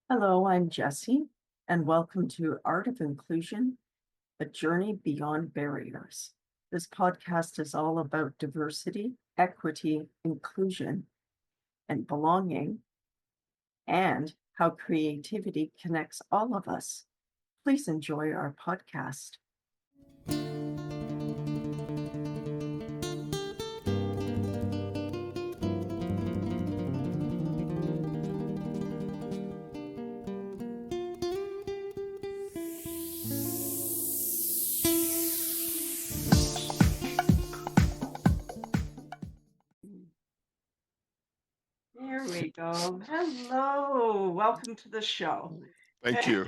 Hello, I'm Jessie, and welcome to Art of Inclusion, a journey beyond barriers. This podcast is all about diversity, equity, inclusion, and belonging, and how creativity connects all of us. Please enjoy our podcast. There we go. Hello, welcome to the show. Thank you.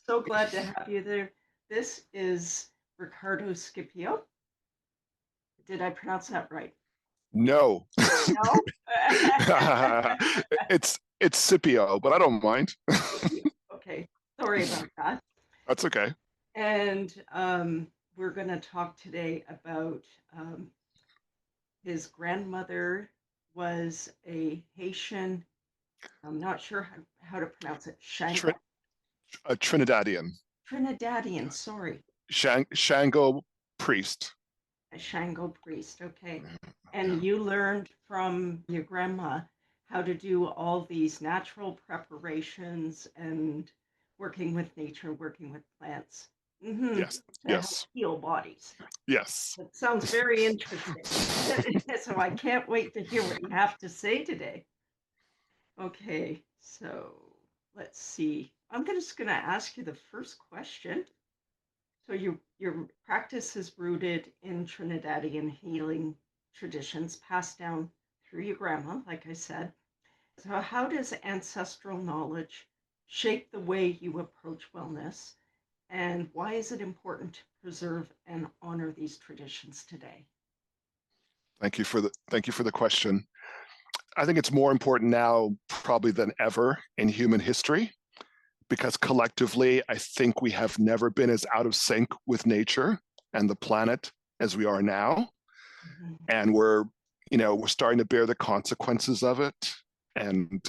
So glad to have you there. This is Ricardo Scipio. Did I pronounce that right? No, No? it's Scipio, but I don't mind. Okay, sorry about that. That's okay. And we're going to talk today about his grandmother was a Haitian, I'm not sure how to pronounce it, Trin- Shango, a Trinidadian Trinidadian, sorry, Shango Priest. a Shango priest. Okay. And you learned from your grandma how to do all these natural preparations and working with nature, working with plants, Yes, to help yes, heal bodies. yes. It sounds very interesting. So I can't wait to hear what you have to say today. Okay, so let's see. I'm just going to ask you the first question. So your practice is rooted in Trinidadian healing traditions passed down through your grandma, like I said. So how does ancestral knowledge shape the way you approach wellness, and why is it important to preserve and honor these traditions today? Thank you for the question. I think it's more important now probably than ever in human history because collectively I think we have never been as out of sync with nature and the planet as we are now, Mhm. and we're starting to bear the consequences of it. And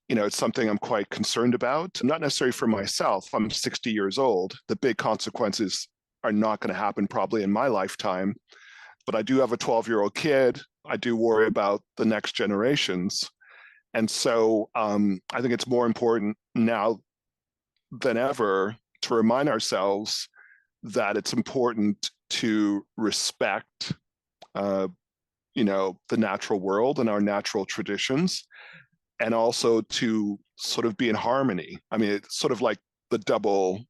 it's something I'm quite concerned about. Not necessarily for myself. I'm 60 years old. The big consequences are not going to happen probably in my lifetime. But I do have a 12-year-old kid. I do worry about the next generations. And so I think it's more important now than ever to remind ourselves that it's important to respect, uh, the natural world and our natural traditions, and also to sort of be in harmony. I mean, it's sort of like the double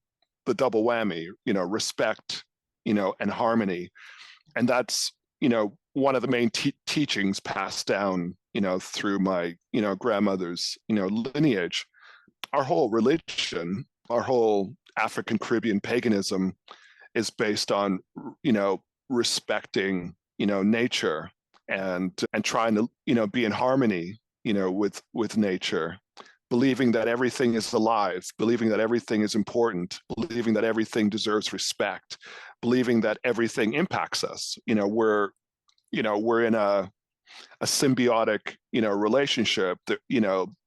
whammy, respect, and harmony. And that's, one of the main teachings passed down, through my, grandmother's, lineage. Our whole religion, our whole African Caribbean paganism is based on, respecting, nature and trying to, be in harmony, with nature, believing that everything is alive, believing that everything is important, believing that everything deserves respect, believing that everything impacts us. We're in a symbiotic, relationship. That,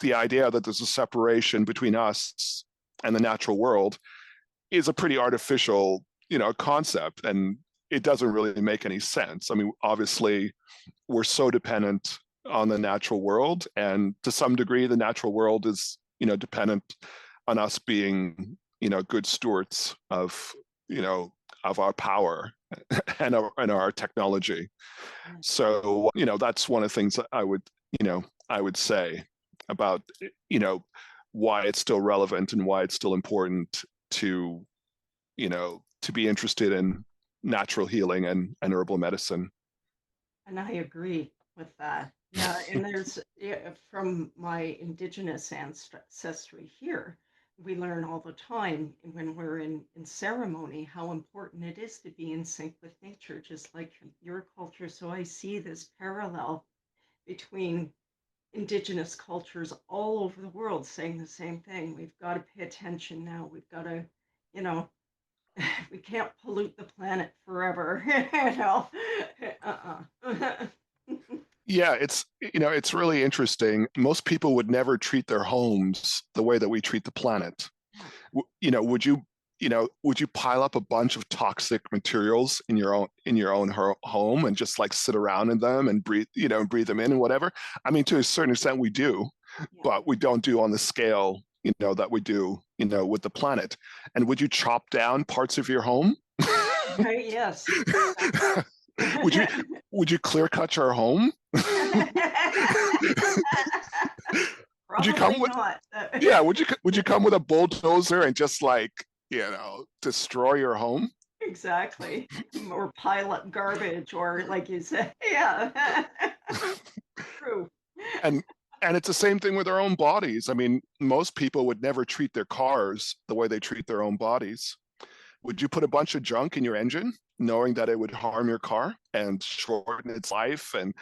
the idea that there's a separation between us and the natural world is a pretty artificial, concept, and it doesn't really make any sense. I mean, obviously, we're so dependent on the natural world, and to some degree, the natural world is, dependent on us being, good stewards of, of our power and our technology. So, that's one of the things that I would say about, why it's still relevant and why it's still important to, to be interested in natural healing and herbal medicine. And I agree with that. Yeah, and from my indigenous ancestry here, we learn all the time when we're in ceremony how important it is to be in sync with nature, just like your culture. So I see this parallel between indigenous cultures all over the world saying the same thing. We've got to pay attention now. We've got to, you know, we can't pollute the planet forever, you know. Uh-uh. Yeah, it's really interesting. Most people would never treat their homes the way that we treat the planet. Yeah. Would you pile up a bunch of toxic materials in your own home and just like sit around in them and breathe them in and whatever? I mean, to a certain extent we do, Yeah. but we don't do on the scale, that we do, with the planet. And would you chop down parts of your home? Right, yes, exactly. would you would you clear cut your home? would you come Probably with not. Yeah, would you come with a bulldozer and just like, destroy your home? Exactly. Or pile up garbage, or like you said, yeah. True. And and it's the same thing with our own bodies. I mean, most people would never treat their cars the way they treat their own bodies. Would you put a bunch of junk in your engine knowing that it would harm your car and shorten its life and,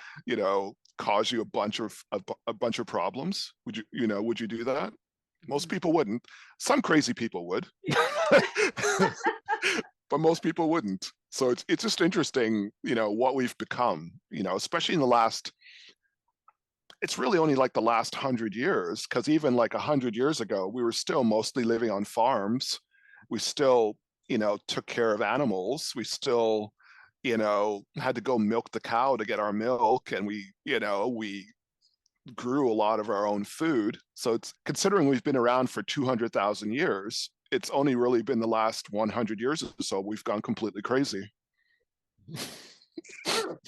cause you a bunch of problems? Would you do that? Most people wouldn't. Some crazy people would. But most people wouldn't. So it's just interesting, what we've become, especially in the last, it's really only like the last 100 years, because even like 100 years ago, we were still mostly living on farms. We still, took care of animals. We still, had to go milk the cow to get our milk, and we grew a lot of our own food. So it's considering we've been around for 200,000 years, it's only really been the last 100 years or so we've gone completely crazy. True.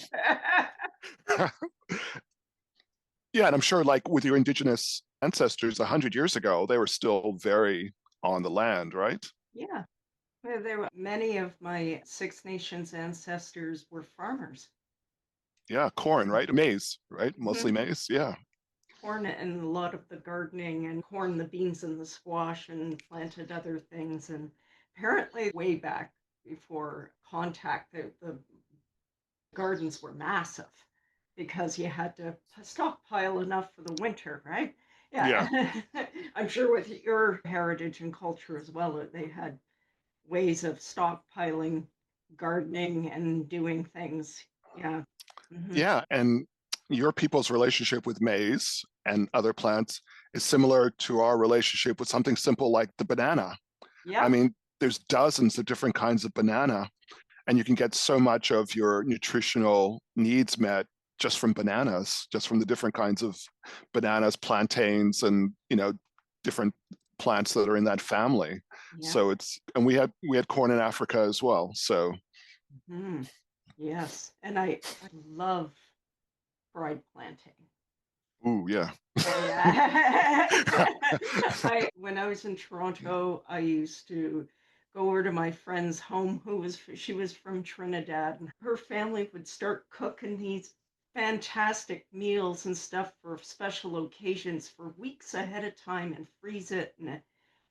Yeah, and I'm sure like with your indigenous ancestors 100 years ago, they were still very on the land, right? Yeah. Well, many of my Six Nations ancestors were farmers. Yeah, corn, right? Maize, right? Mostly Mhm. maize. Yeah. Corn and a lot of the gardening, and corn, the beans, and the squash, and planted other things. And apparently, way back before contact, the gardens were massive because you had to stockpile enough for the winter, right? Yeah. Yeah. I'm sure with your heritage and culture as well, they had ways of stockpiling, gardening, and doing things. Yeah. Hmm. Yeah. And your people's relationship with maize and other plants is similar to our relationship with something simple like the banana. I Yep. mean, there's dozens of different kinds of banana, and you can get so much of your nutritional needs met just from bananas, just from the different kinds of bananas, plantains, and different plants that are in that family. Yeah. So and we had corn in Africa as well. So Hmm. Yes. And I love fried plantain. ooh, yeah. Oh yeah. I when I was in Toronto, I used to go over to my friend's home she was from Trinidad, and her family would start cooking these fantastic meals and stuff for special occasions for weeks ahead of time and freeze it, and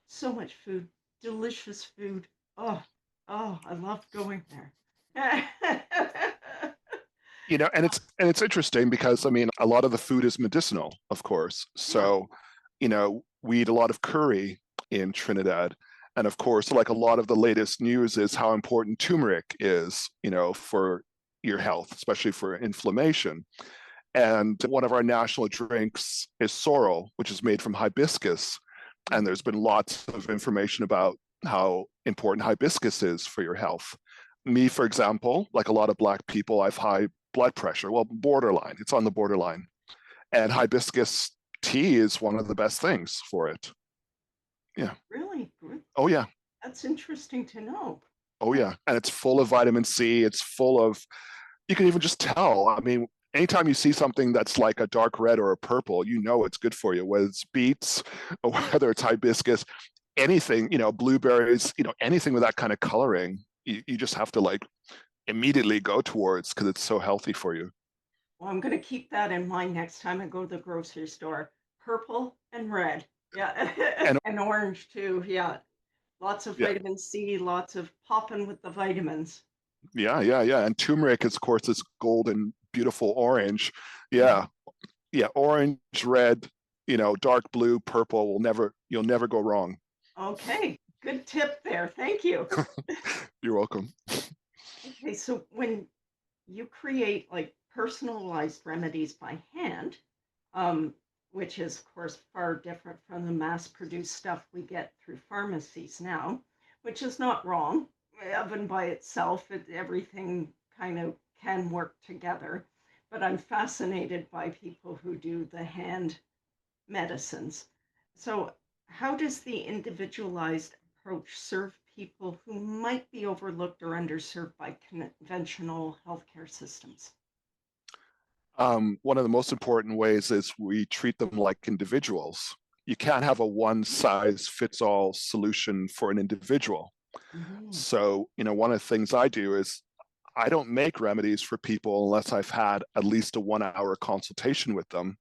so much food, delicious food. Oh, oh, I loved going there. And it's interesting because I mean a lot of the food is medicinal, of course. Yeah, So, we eat a lot of curry in Trinidad. And of course, like a lot of the latest news is how important turmeric is, for your health, especially for inflammation. And one of our national drinks is sorrel, which is made from hibiscus. And there's been lots of information about how important hibiscus is for your health. Me, for example, like a lot of Black people, I've high blood pressure. Well, borderline. It's on the borderline. And hibiscus tea is one of the best things for it. Yeah. really good. Oh, yeah. That's interesting to know. Oh, Yeah. yeah. And it's full of vitamin C. It's full of, you can even just tell. I mean, anytime you see something that's like a dark red or a purple, it's good for you, whether it's beets or whether it's hibiscus, anything, blueberries, anything with that kind of coloring, you just have to like immediately go towards because it's so healthy for you. Well, I'm going to keep that in mind next time I go to the grocery store. Purple and red. Yeah. And And orange too. Yeah. Lots of yeah, vitamin C, lots of popping with the vitamins. yeah, yeah, yeah. And turmeric is, of course, this golden, beautiful orange. Mhm. Yeah, yeah. Orange, red, dark blue, purple you'll never go wrong. Okay. Good tip there. Thank you. You're welcome. Okay. So when you create like personalized remedies by hand, um, which is, of course, far different from the mass-produced stuff we get through pharmacies now, which is not wrong. Oven by itself, everything kind of can work together. But I'm fascinated by people who do the hand medicines. So, how does the individualized approach serve people who might be overlooked or underserved by conventional healthcare systems? One of the most important ways is we treat them like individuals. You can't have a one size fits all solution for an individual. Mm-hmm. So, one of the things I do is I don't make remedies for people unless I've had at least a 1 hour consultation with them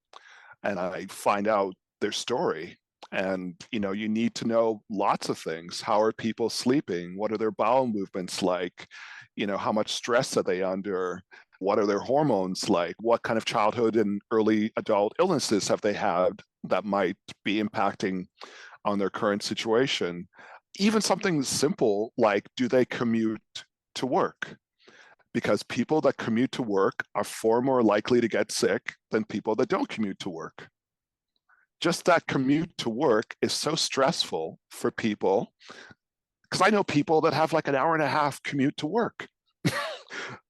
and I find out their story. And, you need to know lots of things. How are people sleeping? What are their bowel movements like? How much stress are they under? What are their hormones like? What kind of childhood and early adult illnesses have they had that might be impacting on their current situation? Even something simple like, do they commute to work? Because people that commute to work are far more likely to get sick than people that don't commute to work. Just that commute to work is so stressful for people, because I know people that have like an hour and a half commute to work.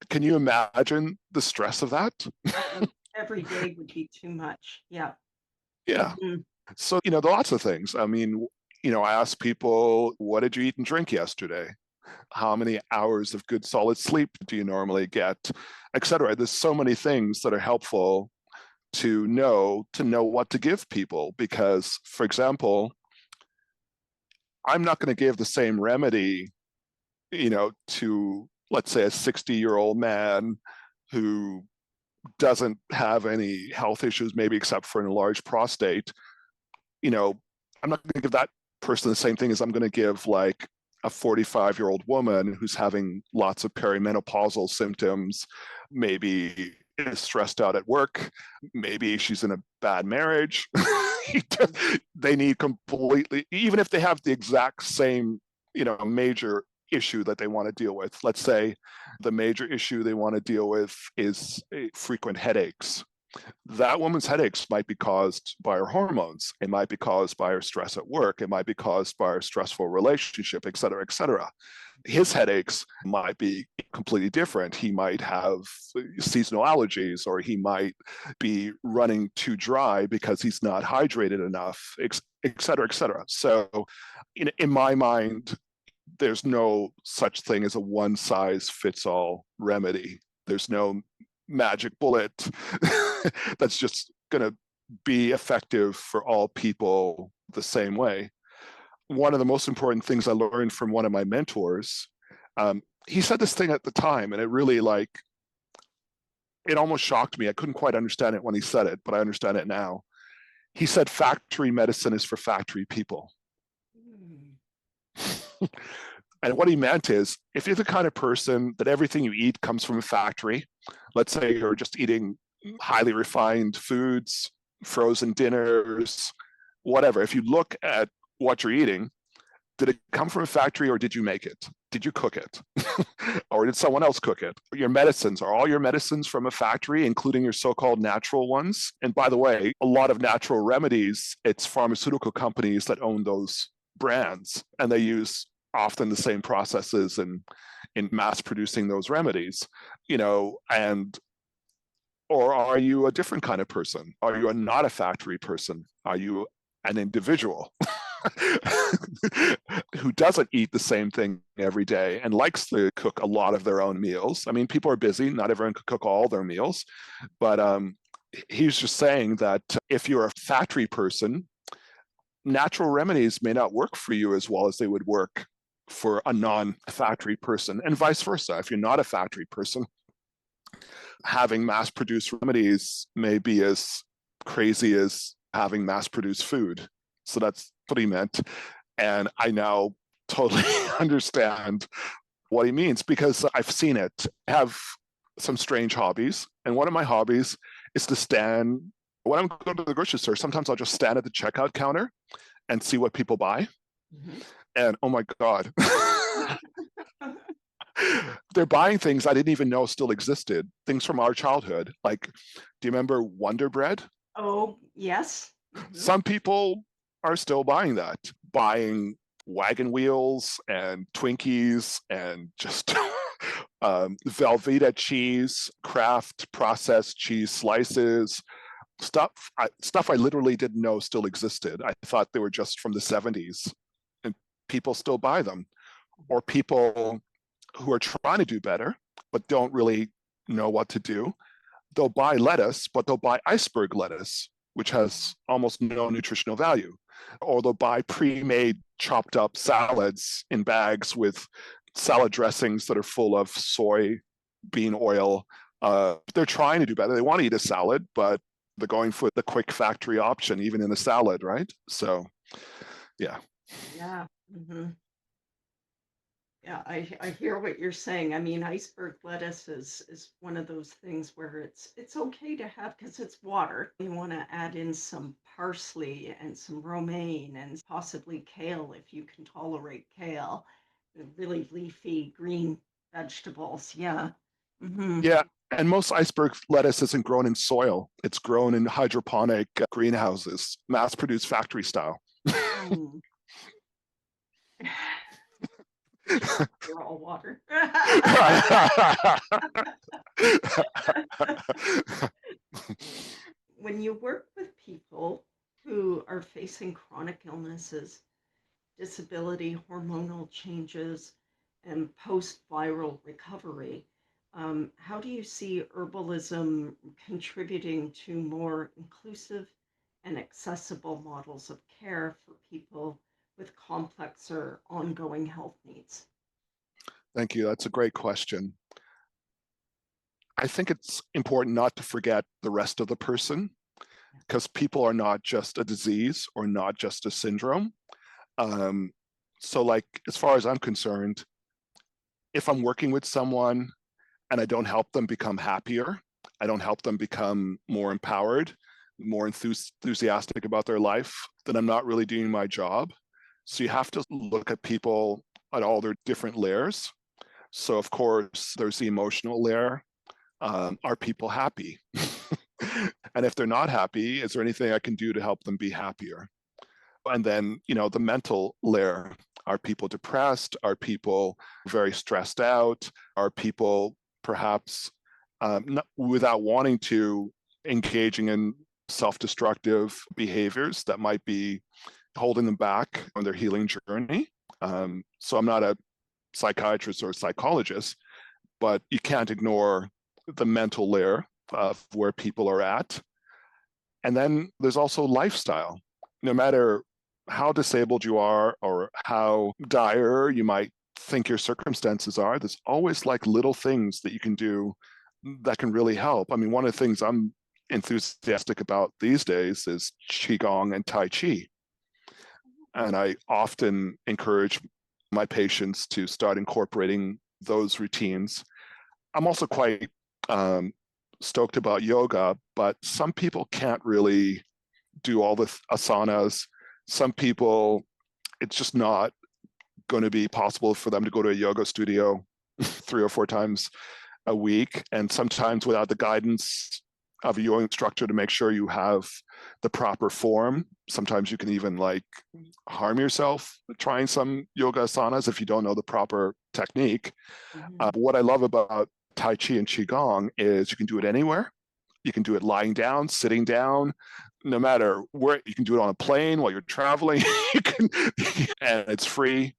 Can you imagine the stress of that? Every day would be too much. Yeah. Yeah. Mm-hmm. So, there are lots of things. I mean, I ask people, what did you eat and drink yesterday? How many hours of good solid sleep do you normally get, et cetera? There's so many things that are helpful to know what to give people. Because, for example, I'm not going to give the same remedy, to, let's say, a 60-year-old man who doesn't have any health issues, maybe except for an enlarged prostate. I'm not going to give that person the same thing as I'm going to give like a 45-year-old woman who's having lots of perimenopausal symptoms, maybe is stressed out at work, maybe she's in a bad marriage. They need completely, even if they have the exact same, major issue that they want to deal with. Let's say the major issue they want to deal with is frequent headaches. That woman's headaches might be caused by her hormones. It might be caused by her stress at work. It might be caused by her stressful relationship, et cetera, et cetera. His headaches might be completely different. He might have seasonal allergies, or he might be running too dry because he's not hydrated enough, et cetera, et cetera. So, in my mind, there's no such thing as a one size fits all remedy. There's no magic bullet that's just going to be effective for all people the same way. One of the most important things I learned from one of my mentors, he said this thing at the time, and it really it almost shocked me. I couldn't quite understand it when he said it, but I understand it now. He said, factory medicine is for factory people. And what he meant is, if you're the kind of person that everything you eat comes from a factory, let's say you're just eating highly refined foods, frozen dinners, whatever. If you look at what you're eating, did it come from a factory or did you make it? Did you cook it? Or did someone else cook it? Your medicines, are all your medicines from a factory, including your so-called natural ones? And by the way, a lot of natural remedies, it's pharmaceutical companies that own those brands, and they use often the same processes in mass producing those remedies, and or are you a different kind of person? Are you not a factory person? Are you an individual who doesn't eat the same thing every day and likes to cook a lot of their own meals? I mean, people are busy. Not everyone could cook all their meals. But he's just saying that if you're a factory person, natural remedies may not work for you as well as they would work for a non-factory person, and vice versa. If you're not a factory person, having mass-produced remedies may be as crazy as having mass-produced food. So that's what he meant. And I now totally understand what he means, because I've seen it. I have some strange hobbies. And one of my hobbies is to stand, when I'm going to the grocery store, sometimes I'll just stand at the checkout counter and see what people buy. Mm-hmm. And oh my God. They're buying things I didn't even know still existed, things from our childhood. Like, do you remember Wonder Bread? Oh, yes. Mhm. Some people are still buying that, buying wagon wheels and Twinkies and just Velveeta cheese, Kraft processed cheese slices, stuff I literally didn't know still existed. I thought they were just from the 70s, and people still buy them. Or people who are trying to do better but don't really know what to do, they'll buy lettuce, but they'll buy iceberg lettuce, which has almost no nutritional value. Or they'll buy pre-made chopped up salads in bags with salad dressings that are full of soy bean oil. They're trying to do better. They want to eat a salad, but they're going for the quick factory option, even in a salad, right? So, yeah. Yeah. Mm-hmm. Yeah, I hear what you're saying. I mean, iceberg lettuce is one of those things where it's okay to have because it's water. You want to add in some parsley and some romaine and possibly kale if you can tolerate kale. Really leafy green vegetables. Yeah. Mm-hmm. Yeah. And most iceberg lettuce isn't grown in soil. It's grown in hydroponic greenhouses, mass produced factory style. Mm. They're all water. When you work with people who are facing chronic illnesses, disability, hormonal changes, and post viral recovery, how do you see herbalism contributing to more inclusive and accessible models of care for people with complex or ongoing health needs? Thank you. That's a great question. I think it's important not to forget the rest of the person, because people are not just a disease or not just a syndrome. Um, so, like, as far as I'm concerned, if I'm working with someone and I don't help them become happier, I don't help them become more empowered, more enthusiastic about their life, then I'm not really doing my job. So you have to look at people at all their different layers. So of course, there's the emotional layer. Are people happy? And if they're not happy, is there anything I can do to help them be happier? And then, the mental layer. Are people depressed? Are people very stressed out? Are people perhaps not, without wanting to, engaging in self-destructive behaviors that might be holding them back on their healing journey? So I'm not a psychiatrist or a psychologist, but you can't ignore the mental layer of where people are at. And then there's also lifestyle. No matter how disabled you are or how dire you might think your circumstances are, there's always like little things that you can do that can really help. I mean, one of the things I'm enthusiastic about these days is Qigong and Tai Chi. And I often encourage my patients to start incorporating those routines. I'm also quite stoked about yoga, but some people can't really do all the asanas. Some people, it's just not going to be possible for them to go to a yoga studio 3 or 4 times a week. And sometimes without the guidance of a yoga instructor to make sure you have the proper form, sometimes you can even like harm yourself trying some yoga asanas if you don't know the proper technique. Mm-hmm. But what I love about Tai Chi and Qigong is you can do it anywhere. You can do it lying down, sitting down, no matter where. You can do it on a plane while you're traveling. And it's free.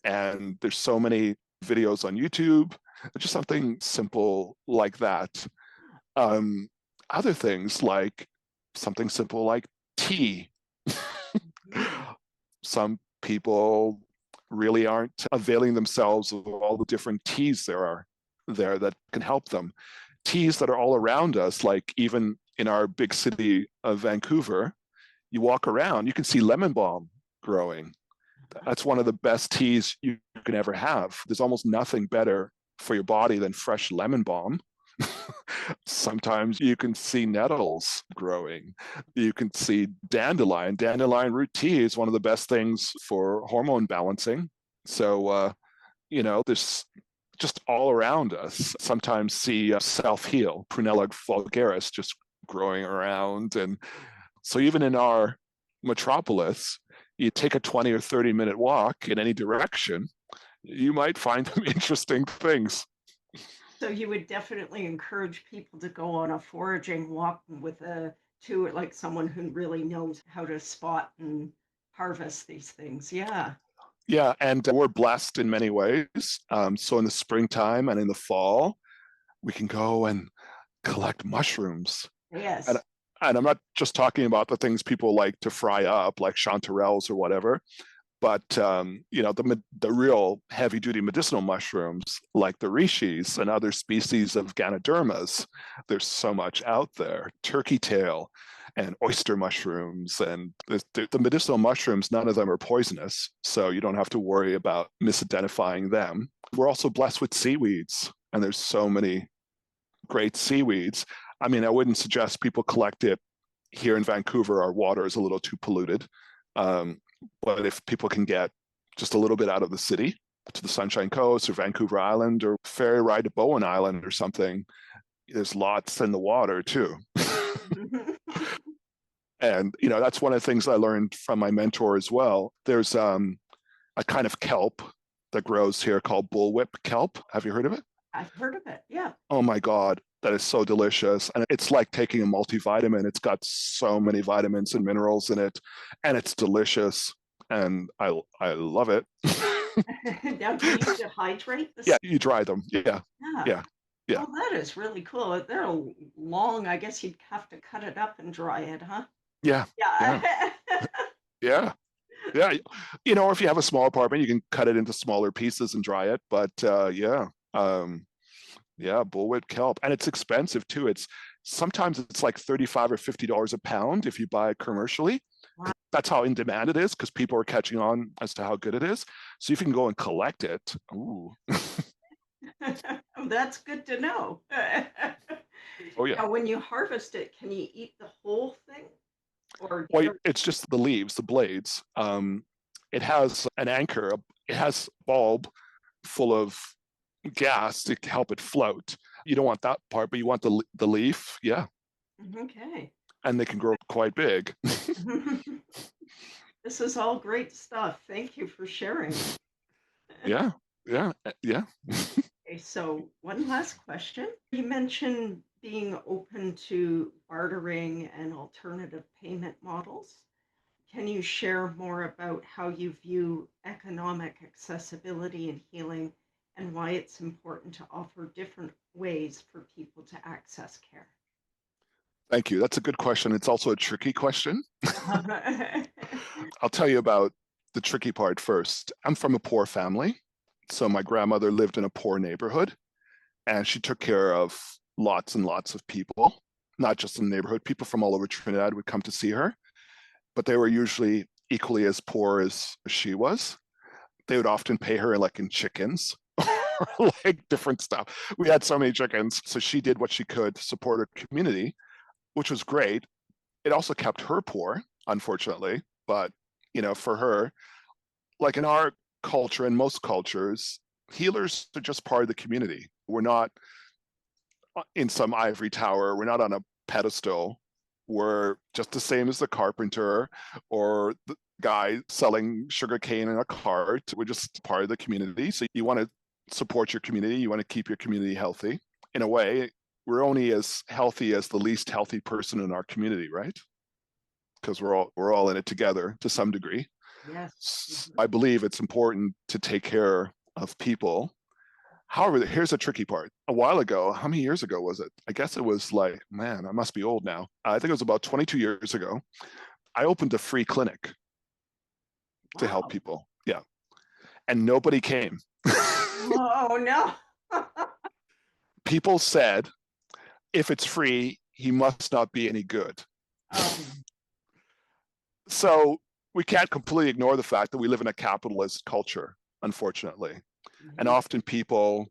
And there's so many videos on YouTube. Just something simple like that. Other things like something simple like tea. Some people really aren't availing themselves of all the different teas there are there that can help them. Teas that are all around us, like even in our big city of Vancouver, you walk around, you can see lemon balm growing. That's one of the best teas you can ever have. There's almost nothing better for your body than fresh lemon balm. Sometimes you can see nettles growing. You can see dandelion. Dandelion root tea is one of the best things for hormone balancing. So, there's just all around us. Sometimes see self-heal, Prunella vulgaris, just growing around. And so even in our metropolis, you take a 20 or 30-minute walk in any direction, you might find some interesting things. So you would definitely encourage people to go on a foraging walk with like someone who really knows how to spot and harvest these things. Yeah. Yeah, and we're blessed in many ways. So in the springtime and in the fall, we can go and collect mushrooms. And Yes. and I'm not just talking about the things people like to fry up, like chanterelles or whatever, but the real heavy duty medicinal mushrooms like the rishis and other species of Ganodermas. There's so much out there. Turkey tail and oyster mushrooms, and the medicinal mushrooms, none of them are poisonous, so you don't have to worry about misidentifying them. We're also blessed with seaweeds, and there's so many great seaweeds. I mean, I wouldn't suggest people collect it here in Vancouver. Our water is a little too polluted. But if people can get just a little bit out of the city to the Sunshine Coast or Vancouver Island or ferry ride to Bowen Island or something, there's lots in the water too. And, that's one of the things I learned from my mentor as well. There's a kind of kelp that grows here called bullwhip kelp. Have you heard of it? I've heard of it. Yeah. Oh my God, that is so delicious. And it's like taking a multivitamin. It's got so many vitamins and minerals in it, and it's delicious. And I love it. Now, do you use to hydrate the Yeah, you dry them. Yeah, Yeah. yeah, yeah, Oh, that is really cool. They're long. I guess you'd have to cut it up and dry it, huh? yeah, yeah, Yeah. yeah, yeah. Or if you have a small apartment, you can cut it into smaller pieces and dry it. But yeah, bullwhip kelp, and it's expensive too. Sometimes it's like $35 or $50 a pound if you buy it commercially. Wow. That's how in demand it is, because people are catching on as to how good it is. So if you can go and collect it, ooh, That's good to know. oh yeah. Now, when you harvest it, can you eat the whole thing? Or Well, it's just the leaves, the blades. It has an anchor. It has a bulb full of gas to help it float. You don't want that part, but you want the leaf, yeah. okay. And they can grow quite big. This is all great stuff. Thank you for sharing. Yeah, yeah, yeah. Okay, so one last question. You mentioned being open to bartering and alternative payment models. Can you share more about how you view economic accessibility in healing and why it's important to offer different ways for people to access care? Thank you. That's a good question. It's also a tricky question. I'll tell you about the tricky part first. I'm from a poor family. So my grandmother lived in a poor neighborhood, and she took care of lots and lots of people, not just in the neighborhood. People from all over Trinidad would come to see her, but they were usually equally as poor as she was. They would often pay her like in chickens or like different stuff. We had so many chickens. So she did what she could to support her community, which was great. It also kept her poor, unfortunately. But, for her, like in our culture and most cultures, healers are just part of the community. We're not in some ivory tower. We're not on a pedestal. We're just the same as the carpenter or the guy selling sugarcane in a cart. We're just part of the community. So you want to support your community. You want to keep your community healthy. In a way, we're only as healthy as the least healthy person in our community, right? Because we're all in it together to some degree. Yes. I believe it's important to take care of people. However, here's a tricky part. A while ago, how many years ago was it? I guess it was like, man, I must be old now. I think it was about 22 years ago. I opened a free clinic to help Wow. people. Yeah. And nobody came. Oh, no. People said, if it's free, he must not be any good. So we can't completely ignore the fact that we live in a capitalist culture, unfortunately. And often people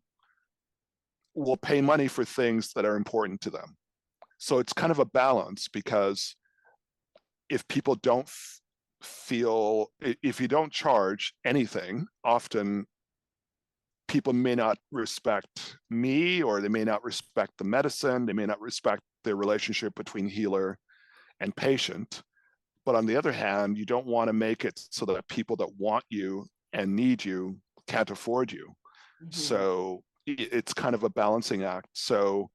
will pay money for things that are important to them. So it's kind of a balance, because if people don't if you don't charge anything, often people may not respect me, or they may not respect the medicine. They may not respect the relationship between healer and patient. But on the other hand, you don't want to make it so that people that want you and need you can't afford you. So it's kind of a balancing act. So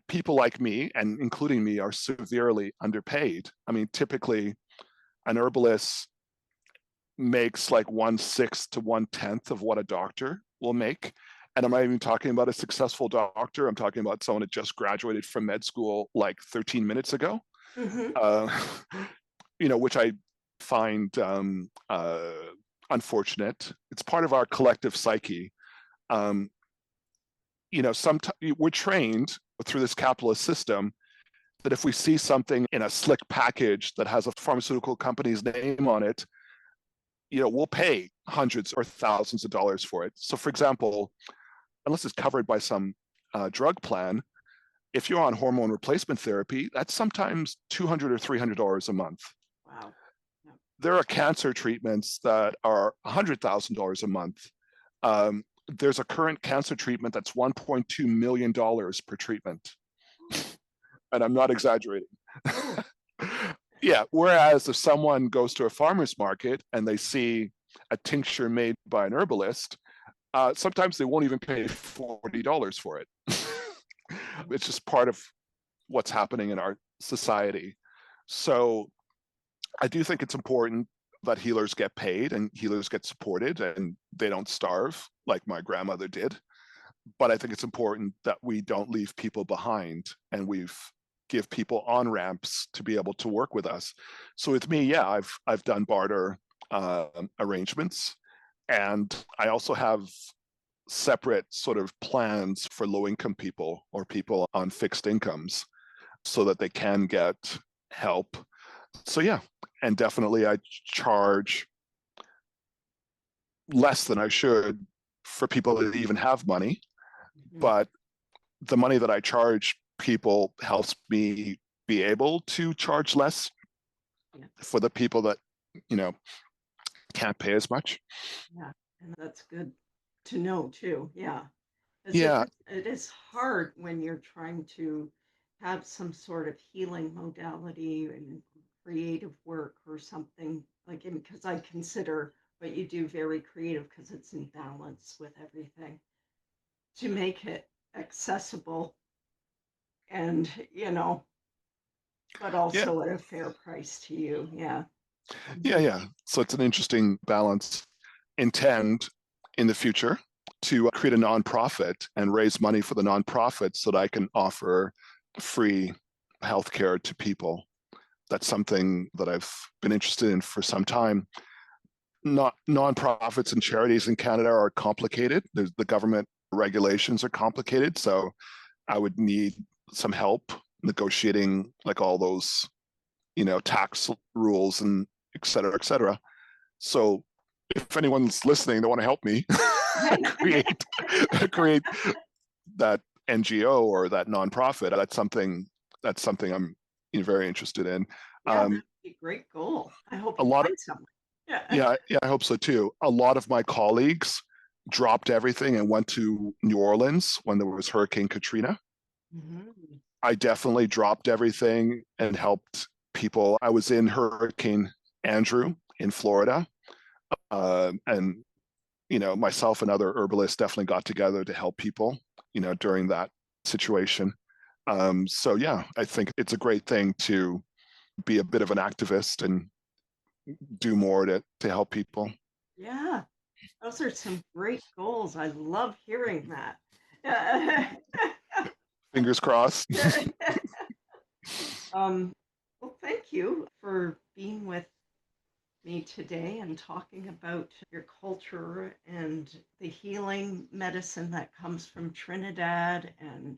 people like me, and including me, are severely underpaid. I mean, typically an herbalist makes like 1/6 to 1/10 of what a doctor will make. And I'm not even talking about a successful doctor. I'm talking about someone that just graduated from med school like 13 minutes ago. Which I find unfortunate. It's part of our collective psyche. Sometimes we're trained through this capitalist system that if we see something in a slick package that has a pharmaceutical company's name on it, we'll pay hundreds or thousands of dollars for it. So, for example, unless it's covered by some drug plan, if you're on hormone replacement therapy, that's sometimes $200 or $300 a month. Wow. Yeah. There are cancer treatments that are $100,000 a month. There's a current cancer treatment that's $1.2 million per treatment. And I'm not exaggerating. Yeah. Whereas if someone goes to a farmer's market and they see a tincture made by an herbalist, sometimes they won't even pay $40 for it. It's just part of what's happening in our society. So I do think it's important that healers get paid and healers get supported and they don't starve like my grandmother did. But I think it's important that we don't leave people behind and give people on-ramps to be able to work with us. So with me, yeah, I've done barter arrangements, and I also have separate sort of plans for low-income people or people on fixed incomes so that they can get help. So yeah, and definitely I charge less than I should for people that even have money, but the money that I charge people helps me be able to charge less for the people that, can't pay as much. Yeah, and that's good to know too. Yeah. Yeah. It is hard when you're trying to have some sort of healing modality and creative work or something like, because I consider what you do very creative because it's in balance with everything, to make it accessible and, but also at a fair price to you. Yeah. Yeah. So it's an interesting balance. Intend in the future to create a nonprofit and raise money for the nonprofit so that I can offer free healthcare to people. That's something that I've been interested in for some time. Nonprofits and charities in Canada are complicated. The government regulations are complicated. So I would need some help negotiating like all those, tax rules and et cetera, et cetera. So if anyone's listening, they want to help me create that NGO or that nonprofit, that's something I'm very interested in. Yeah, that'd be a great goal. I hope you find someone. Yeah, I hope so too. A lot of my colleagues dropped everything and went to New Orleans when there was Hurricane Katrina. I definitely dropped everything and helped people. I was in Hurricane Andrew in Florida, and myself and other herbalists definitely got together to help people, during that situation. So yeah, I think it's a great thing to be a bit of an activist and do more to help people. Yeah, those are some great goals. I love hearing that. Fingers crossed. Well, thank you for being with me today and talking about your culture and the healing medicine that comes from Trinidad. And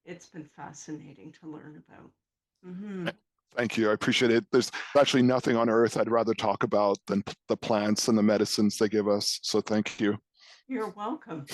it's been fascinating to learn about. Thank you. I appreciate it. There's actually nothing on earth I'd rather talk about than the plants and the medicines they give us. So thank you. You're welcome.